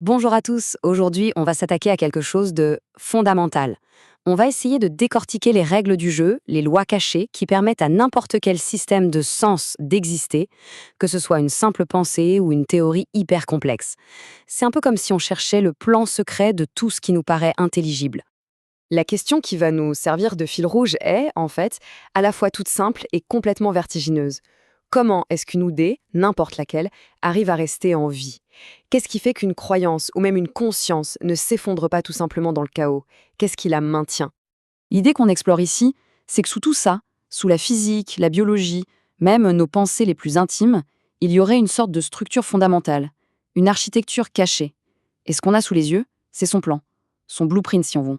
Bonjour à tous, aujourd'hui on va s'attaquer à quelque chose de fondamental. On va essayer de décortiquer les règles du jeu, les lois cachées qui permettent à n'importe quel système de sens d'exister, que ce soit une simple pensée ou une théorie hyper complexe. C'est un peu comme si on cherchait le plan secret de tout ce qui nous paraît intelligible. La question qui va nous servir de fil rouge est, en fait, à la fois toute simple et complètement vertigineuse. Comment est-ce qu'une idée, n'importe laquelle, arrive à rester en vie? Qu'est-ce qui fait qu'une croyance ou même une conscience ne s'effondre pas tout simplement dans le chaos? Qu'est-ce qui la maintient? L'idée qu'on explore ici, c'est que sous tout ça, sous la physique, la biologie, même nos pensées les plus intimes, il y aurait une sorte de structure fondamentale, une architecture cachée. Et ce qu'on a sous les yeux, c'est son plan, son blueprint si on veut.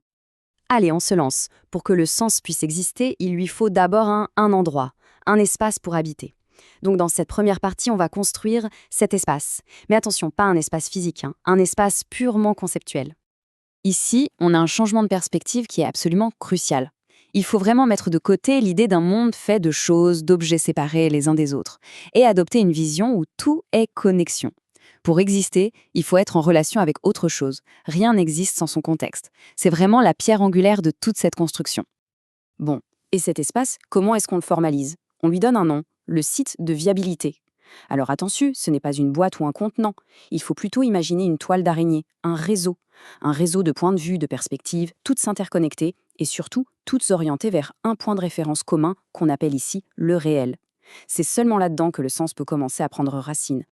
Allez, on se lance. Pour que le sens puisse exister, il lui faut d'abord un endroit, un espace pour habiter. Donc dans cette première partie, on va construire cet espace. Mais attention, pas un espace physique, un espace purement conceptuel. Ici, on a un changement de perspective qui est absolument crucial. Il faut vraiment mettre de côté l'idée d'un monde fait de choses, d'objets séparés les uns des autres, et adopter une vision où tout est connexion. Pour exister, il faut être en relation avec autre chose. Rien n'existe sans son contexte. C'est vraiment la pierre angulaire de toute cette construction. Bon, et cet espace, comment est-ce qu'on le formalise? On lui donne un nom, le site de viabilité. Alors attention, ce n'est pas une boîte ou un contenant. Il faut plutôt imaginer une toile d'araignée, un réseau de points de vue, de perspectives, toutes s'interconnecter et surtout toutes orientées vers un point de référence commun qu'on appelle ici le réel. C'est seulement là-dedans que le sens peut commencer à prendre racine.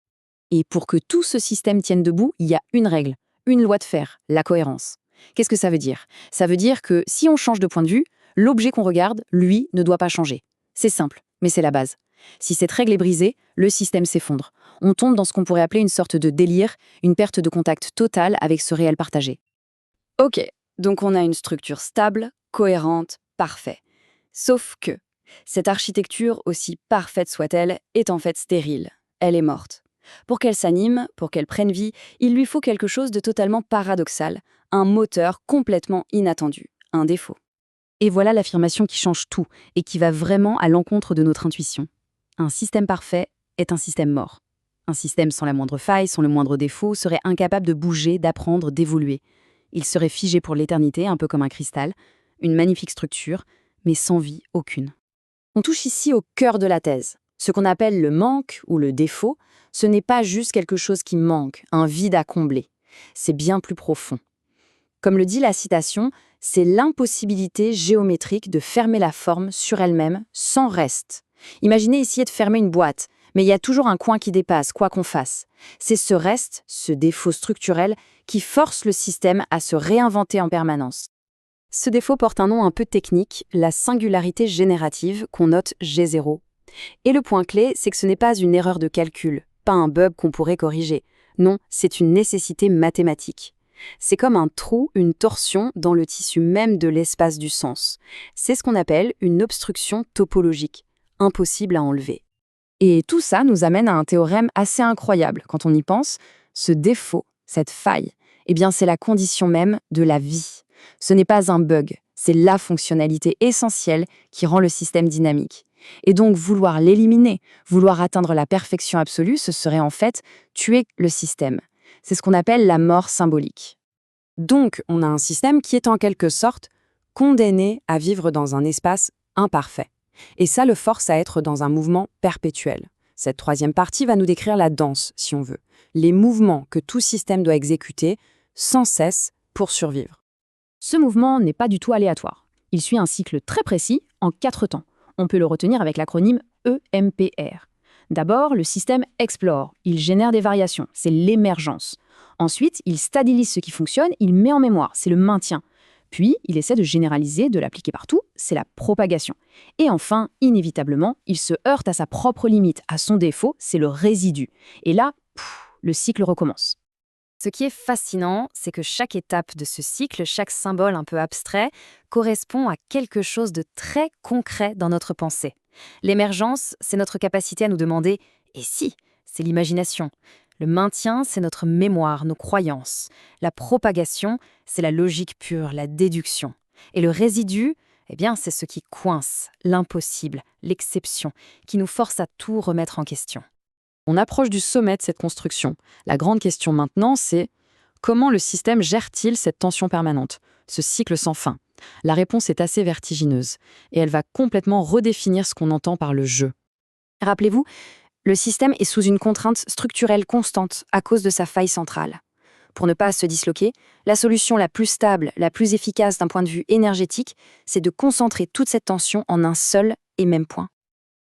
Et pour que tout ce système tienne debout, il y a une règle, une loi de fer, la cohérence. Qu'est-ce que ça veut dire? Ça veut dire que si on change de point de vue, l'objet qu'on regarde, lui, ne doit pas changer. C'est simple, mais c'est la base. Si cette règle est brisée, le système s'effondre. On tombe dans ce qu'on pourrait appeler une sorte de délire, une perte de contact totale avec ce réel partagé. Ok, donc on a une structure stable, cohérente, parfaite. Sauf que cette architecture, aussi parfaite soit-elle, est en fait stérile. Elle est morte. Pour qu'elle s'anime, pour qu'elle prenne vie, il lui faut quelque chose de totalement paradoxal, un moteur complètement inattendu, un défaut. Et voilà l'affirmation qui change tout et qui va vraiment à l'encontre de notre intuition. Un système parfait est un système mort. Un système sans la moindre faille, sans le moindre défaut, serait incapable de bouger, d'apprendre, d'évoluer. Il serait figé pour l'éternité, un peu comme un cristal, une magnifique structure, mais sans vie aucune. On touche ici au cœur de la thèse. Ce qu'on appelle le manque ou le défaut, ce n'est pas juste quelque chose qui manque, un vide à combler. C'est bien plus profond. Comme le dit la citation, c'est l'impossibilité géométrique de fermer la forme sur elle-même sans reste. Imaginez essayer de fermer une boîte, mais il y a toujours un coin qui dépasse, quoi qu'on fasse. C'est ce reste, ce défaut structurel, qui force le système à se réinventer en permanence. Ce défaut porte un nom un peu technique, la singularité générative, qu'on note G0. Et le point clé, c'est que ce n'est pas une erreur de calcul, pas un bug qu'on pourrait corriger. Non, c'est une nécessité mathématique. C'est comme un trou, une torsion dans le tissu même de l'espace du sens. C'est ce qu'on appelle une obstruction topologique, impossible à enlever. Et tout ça nous amène à un théorème assez incroyable quand on y pense. Ce défaut, cette faille, eh bien c'est la condition même de la vie. Ce n'est pas un bug, c'est la fonctionnalité essentielle qui rend le système dynamique. Et donc vouloir l'éliminer, vouloir atteindre la perfection absolue, ce serait en fait tuer le système. C'est ce qu'on appelle la mort symbolique. Donc on a un système qui est en quelque sorte condamné à vivre dans un espace imparfait. Et ça le force à être dans un mouvement perpétuel. Cette troisième partie va nous décrire la danse, si on veut, les mouvements que tout système doit exécuter sans cesse pour survivre. Ce mouvement n'est pas du tout aléatoire. Il suit un cycle très précis en 4 temps. On peut le retenir avec l'acronyme EMPR. D'abord, le système explore, il génère des variations, c'est l'émergence. Ensuite, il stabilise ce qui fonctionne, il met en mémoire, c'est le maintien. Puis, il essaie de généraliser, de l'appliquer partout, c'est la propagation. Et enfin, inévitablement, il se heurte à sa propre limite, à son défaut, c'est le résidu. Et là, le cycle recommence. Ce qui est fascinant, c'est que chaque étape de ce cycle, chaque symbole un peu abstrait, correspond à quelque chose de très concret dans notre pensée. L'émergence, c'est notre capacité à nous demander « et si ?» C'est l'imagination. Le maintien, c'est notre mémoire, nos croyances. La propagation, c'est la logique pure, la déduction. Et le résidu, eh bien, c'est ce qui coince, l'impossible, l'exception, qui nous force à tout remettre en question. On approche du sommet de cette construction. La grande question maintenant, c'est Comment le système gère-t-il cette tension permanente, ce cycle sans fin? La réponse est assez vertigineuse, et elle va complètement redéfinir ce qu'on entend par le jeu. Rappelez-vous, le système est sous une contrainte structurelle constante à cause de sa faille centrale. Pour ne pas se disloquer, la solution la plus stable, la plus efficace d'un point de vue énergétique, c'est de concentrer toute cette tension en un seul et même point.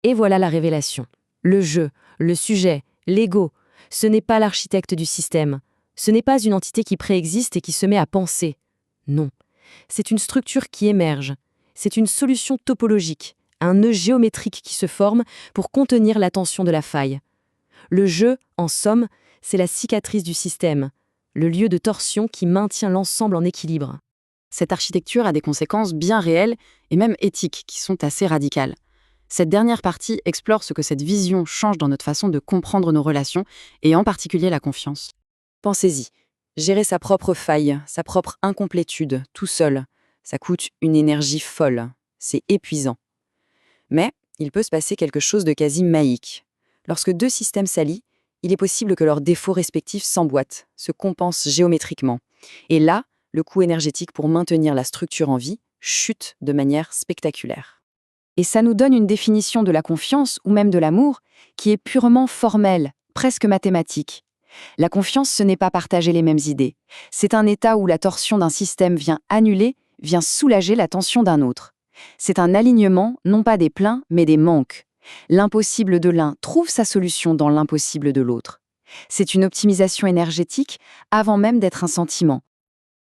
Et voilà la révélation. Le jeu, le sujet, l'ego, ce n'est pas l'architecte du système. Ce n'est pas une entité qui préexiste et qui se met à penser. Non. C'est une structure qui émerge. C'est une solution topologique, un nœud géométrique qui se forme pour contenir la tension de la faille. Le jeu, en somme, c'est la cicatrice du système, le lieu de torsion qui maintient l'ensemble en équilibre. Cette architecture a des conséquences bien réelles et même éthiques qui sont assez radicales. Cette dernière partie explore ce que cette vision change dans notre façon de comprendre nos relations et en particulier la confiance. Pensez-y, gérer sa propre faille, sa propre incomplétude, tout seul, ça coûte une énergie folle, c'est épuisant. Mais il peut se passer quelque chose de quasi maïque. Lorsque deux systèmes s'allient, il est possible que leurs défauts respectifs s'emboîtent, se compensent géométriquement. Et là, le coût énergétique pour maintenir la structure en vie chute de manière spectaculaire. Et ça nous donne une définition de la confiance ou même de l'amour qui est purement formelle, presque mathématique. La confiance, ce n'est pas partager les mêmes idées. C'est un état où la torsion d'un système vient annuler, vient soulager la tension d'un autre. C'est un alignement, non pas des pleins, mais des manques. L'impossible de l'un trouve sa solution dans l'impossible de l'autre. C'est une optimisation énergétique avant même d'être un sentiment.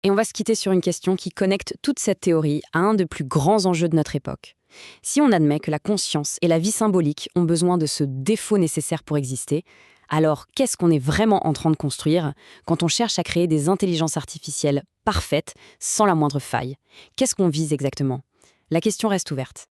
Et on va se quitter sur une question qui connecte toute cette théorie à un des plus grands enjeux de notre époque. Si on admet que la conscience et la vie symbolique ont besoin de ce défaut nécessaire pour exister, alors qu'est-ce qu'on est vraiment en train de construire quand on cherche à créer des intelligences artificielles parfaites sans la moindre faille? Qu'est-ce qu'on vise exactement? La question reste ouverte.